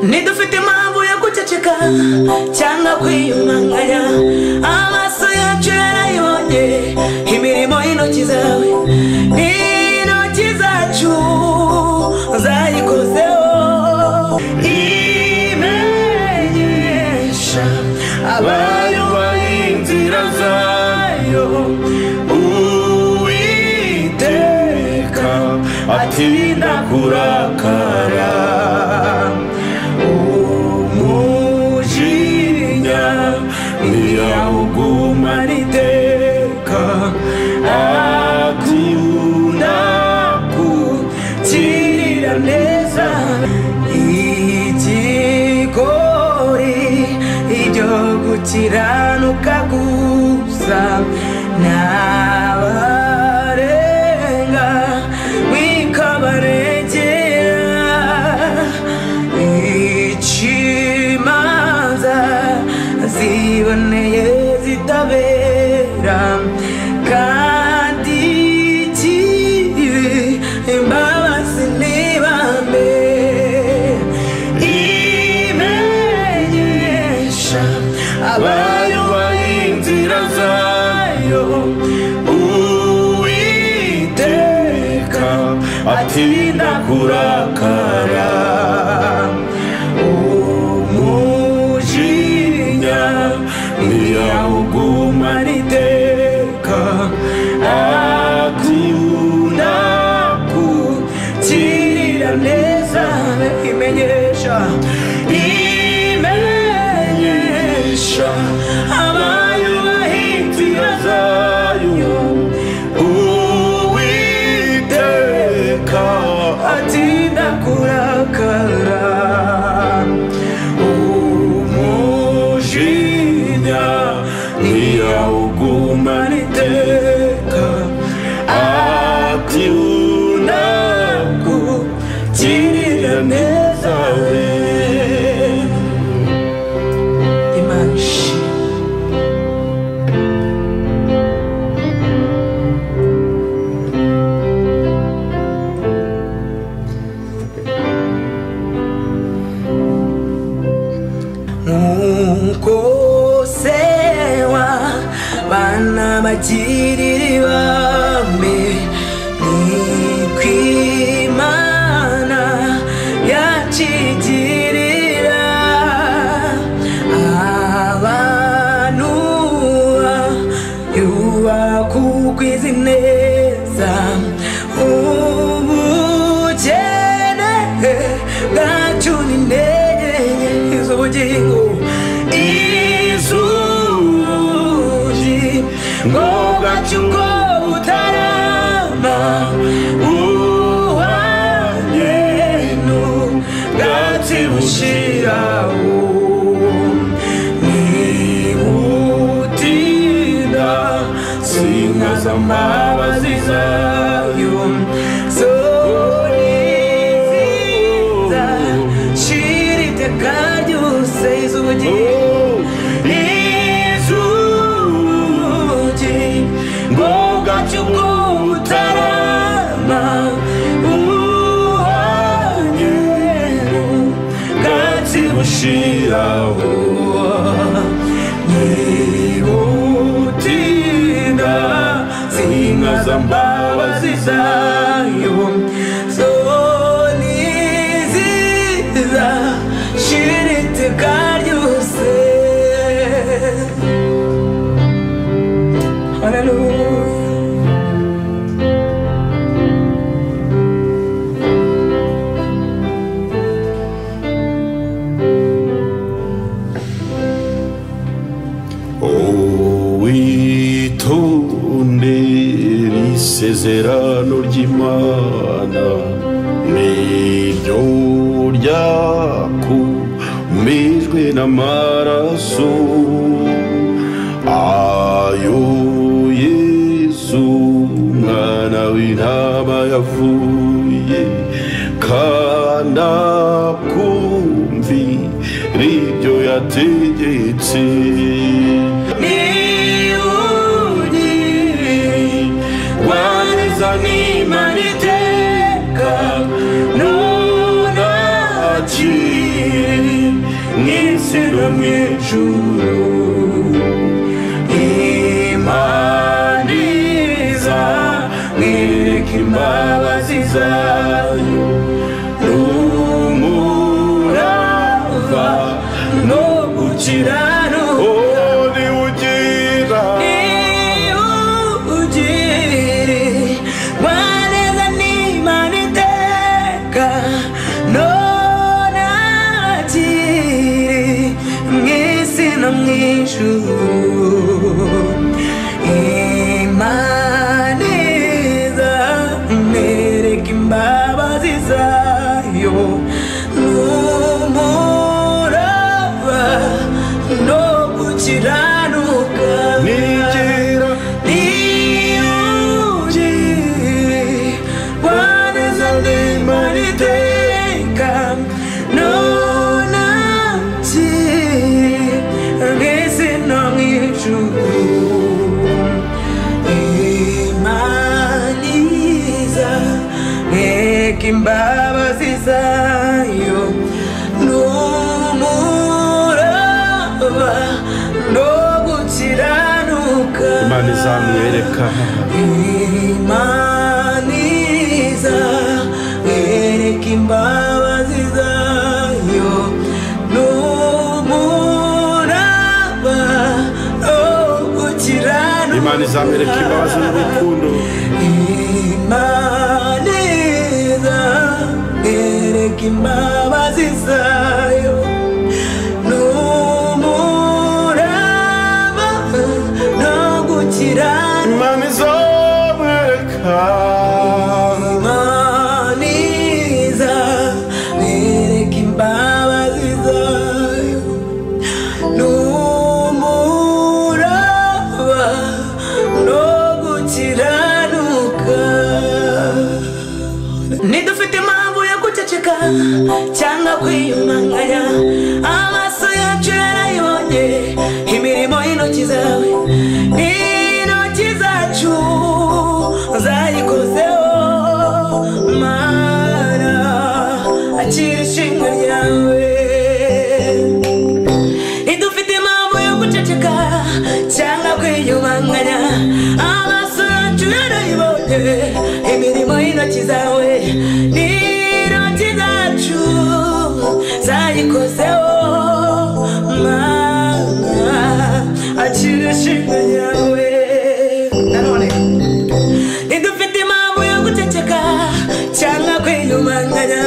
Nidufite impamvu yo guceceka cyangwa kwiyumanganya. Amaso yacu yarayibonye imirimo y'intoki zawe, n'intoki zacu zayikozeho. Imenyesha abayoboye inzira zayo, Uwiteka atirinda kurakara. Umujinya ntiyawugumana iteka, akunda kugirira neza. Igikori ibyo gukiranuka gusa, n'abarenga wikabaregera. Imanza ziboneye zitabera, kandi imbabazi ntibambe. Imenyesha abayoboye inzira zayo, Uwiteka atirinda kurakara. Umujinya ntiyawugumana iteka, akunda kugirira neza. Imenyesha abayoboye inzira zayo, Uwiteka atirinda kurakara. Umujinya ntiyawugumana iteka, akunda kugirira neza. Imana ishimwe. Nuko sewa bana bagirira ibambe, nikwimana yakigirira abantu yubakugwiza ineza. Ubukene bwacu ni intege z'ubugingo, ngo bwacu ngo butarama. Uwanjye n'ubwatsi bushiraho, nibutinda sinkaza amabazi zayo. Zoniziza shira iteka ryose z'ubugingo, bwo butarama. Uwanjye n'ubwatsi bushiraho, nibutinda sinkaza amabazi zayo. Zoniziza shira iteka ryose. Hallelujah. Witondere isezerano ry'Imana, niryo ryakumijwe n'amaraso ayo Yesu umwana w'intama yavuye, kandi akumvira ibyo yategetse. N'Imana iteka nunakire mw'isi no mw'ijuru. Imana izamwereka imbabazi zayo n'umurava no gukiranuka. Niwugira waneza n'Imana iteka none akiri mw'isi no mw'ijuru. Imana izamwereka imbabazi zayo n'umurava no gukiranuka. Niwugira waneza n'Imana iteka none akiri mw'isi no mw'ijuru. Imbabazi zayo n'umurava no gukiranuka. Imana izamwereka, Imana izamwereka imbabazi zayo n'umurava no gukiranuka. Imana izamwereka imbabazi n'urukundo. Ereka imbabazi zayo n'umurava no gukiranuka. Imana izamwereka, Imana izamwereka imbabazi zayo n'umurava no gukiranuka. Nidufite impamvu yo guceceka cyangwa kwiyumanganya, amaso yacu yarayibonye imirimo y'intoki zawe, n'intoki zacu zayikozeho. Mana akira ishimwe ryawe. Nidufite impamvu yo guceceka cyangwa kwiyumanganya, amaso yacu yarayibonye imirimo y'intoki zawe, n'intoki zacu zayikozeho. Mana akira ishimwe ryawe. Nanone nidufite impamvu yo guceceka cyangwa kwiyumanganya,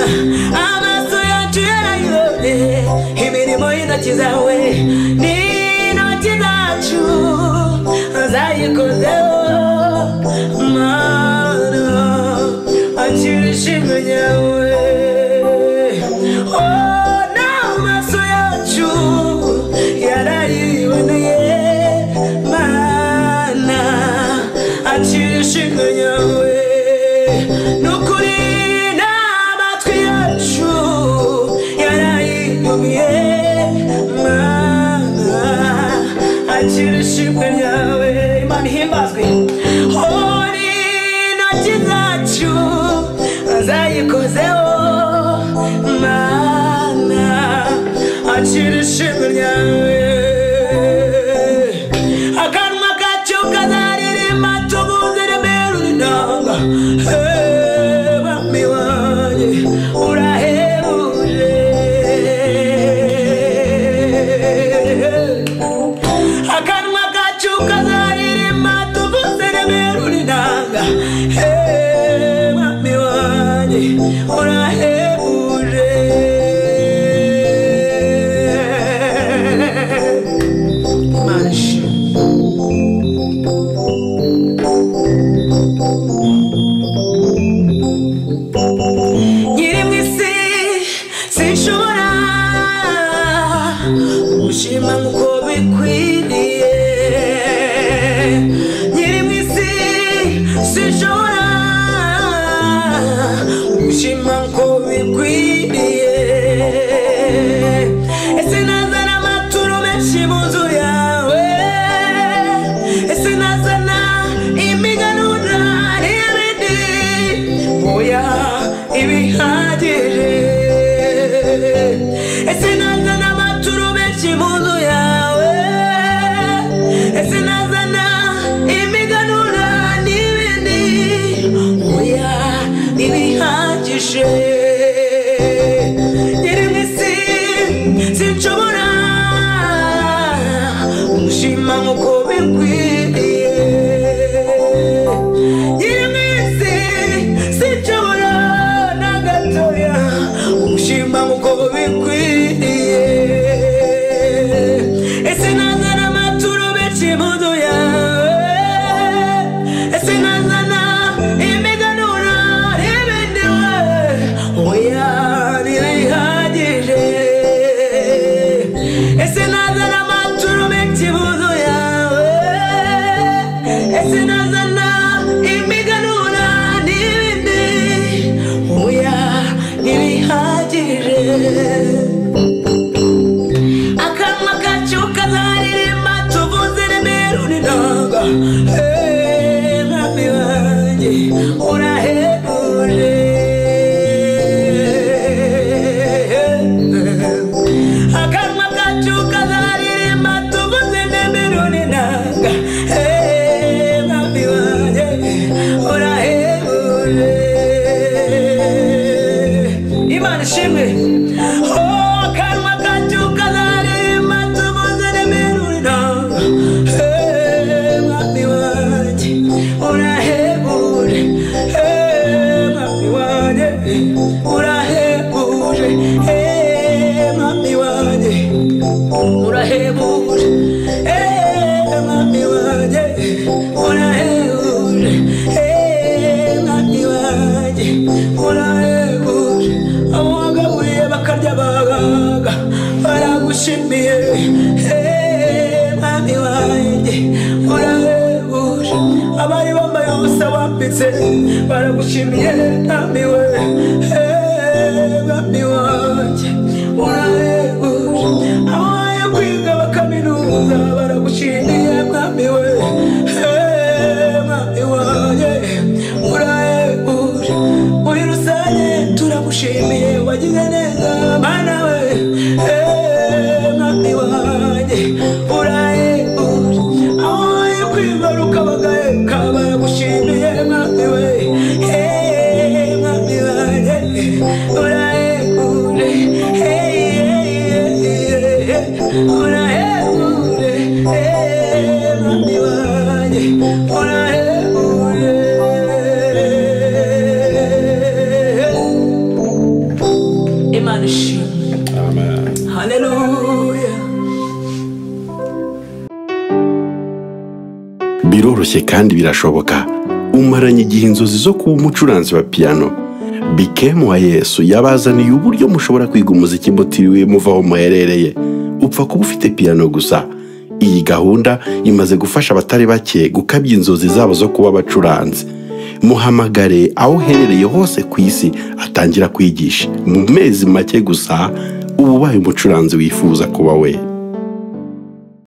amaso yacu yarayibonye imirimo y'intoki zawe, n'intoki zacu zayikozeho. Mana akira ishimwe ryawe. Oh, n'amaso yacu yarayiboneye. Mana akira ishimwe ryawe. N'ukuri n'amatwi yacu yarayiyumviye. Mana akira ishimwe ryawe. Imana ihimbazwe. Oh, n'intoki zacu zayikozeho. Mana akira ishimwe ryawe. Akanwa kacu kazaririmba tuguziremera inanga. Mwami wanjye urahebuje. Akanwa kacu kazaririmba tuguziremera inanga. Mwami wanjye urahebuje. bikwiriye nyir'imisi sinshobora na gatoya gushima nk'uko bikwiriye ese nazana amaturo benshi mu nzu yawe ese nazana imiganura n'ibindi oya ntibihagije ese nazana amaturo menshi mu nzu yawe ese nazana imiganura n'ibindi oya ntibihagije akanwa kacu kazaririmba tuvuze remera uninanga mwami wanjye urahebuje akanwa kacu kazaririmba tuvuze remera uninanga mwami wanjye urahebuje Imana ishimwe akanwa kacu kazaririmba tuvuze remera uninanga mwami wanjye urahebuje mwami wanjye urahebuje mwami wanjye urahebuje mwami wanjye urahebuje mwami wanjye urahebuje abo wagaburiye bakarya bagaga baragushimiye mwami wanjye urahebuje abari bambaye ubusa wambitse baragushimiye mwami we mwami wanjye urahebuje abaye kwiga bakaminuza baragushimiye mwami we mwami wanjye urahebuje muri rusange turagushimiye wagize neza mana we mwami wanjye urahebuje abaye kwibaruka bagaheka baragushimiye mwami we mwami wanjye urahebuje urahebuje mwami wanjye urahebuje Imana ishimwe Amen. haleluya Biroroshye kandi birashoboka. Umaranye igihe inzozi zo kuba umucuranzi wa piano. Bikemu wa Yesu yabazaniye uburyo mushobora kwiga umuziki mutiriwe muva aho muherereye. Upfa kuba ufite piano gusa. Iyi gahunda imaze gufasha abatari bake gukabya inzozi zabo zo kuba abacuranzi. Muhamagare aho uherereye hose ku isi atangira kwigisha. Mu mezi make gusa uba ubaye umucuranzi wifuza kuba we.